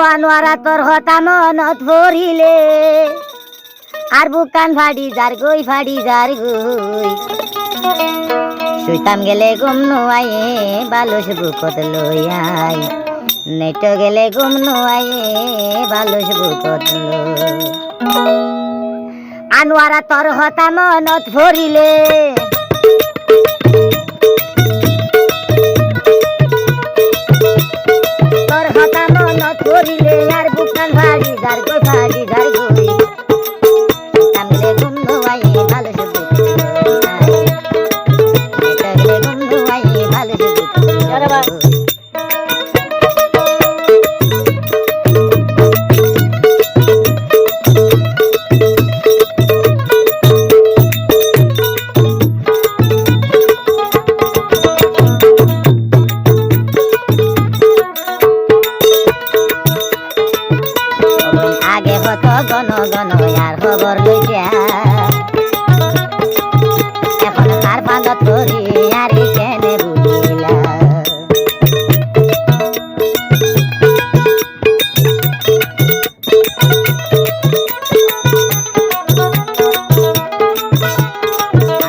আনোয়ারা তোর হতা মনত ভরিলে আর বুকান ফাড়ি যার গই শুইতাম গেলে ঘুম নুয়াইয়ে বালুস বুকত লইয়াই নেট গেলে ঘুম নুয়াইয়ে বালুস বুকত লই আনোয়ারা তোর হতা মনত ভরিলে তোর হতা মনত ভরিলে আর বুকান ফাড়ি যার গই শুইতাম গেলে ঘুম নুয়াইয়ে বালুস বুকত আগে হত গণ গণ আর খবর লইয়া এখন কার বাঁধত করি আর কেনে বুঝিলা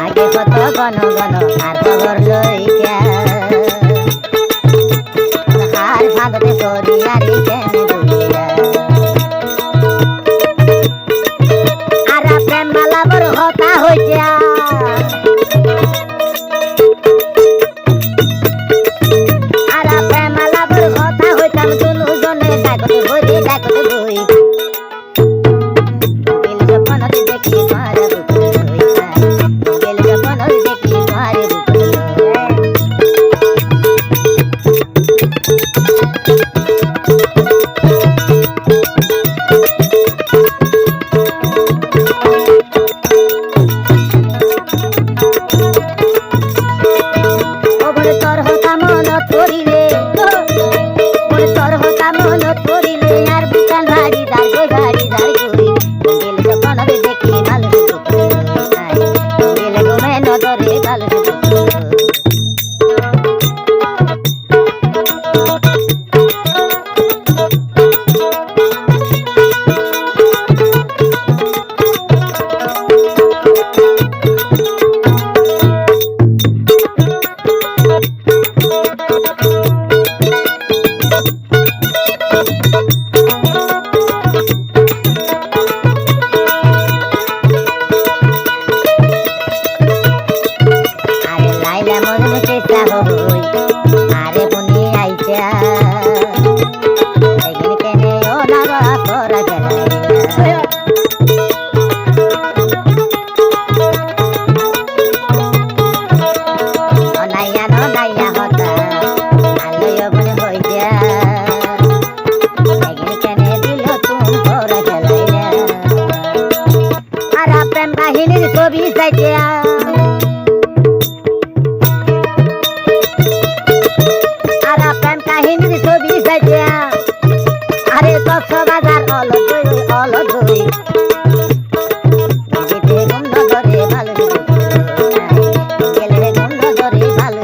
আগে কত গণ গণ আর খবর লইয়া কার বাঁধত করি আর কেনে বুঝিলা হতা হইয়া আর প্রেমালাবর হতা হইতাম দুজনে ডাকতে বই গেল যখন দেখি মারে বুকুল হইতা গেল যখন দেখি মারে বুকুল আরে বনি আইছা একদিন কেনে ও নাগা করা গেল নাইয়া হতা আলোয় বনে হইয়া একদিন কেনে দিল তুমি করা গেল আর প্রেম কাহিনীর ছবি চাইয়া ছবি সাইয়া আরে কক্সবাজার অলদই গেলে গন্ধ ধরে ভালো গেলে গন্ধ ধরে ভালো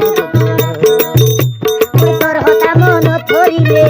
তোর হতা মনত করিলে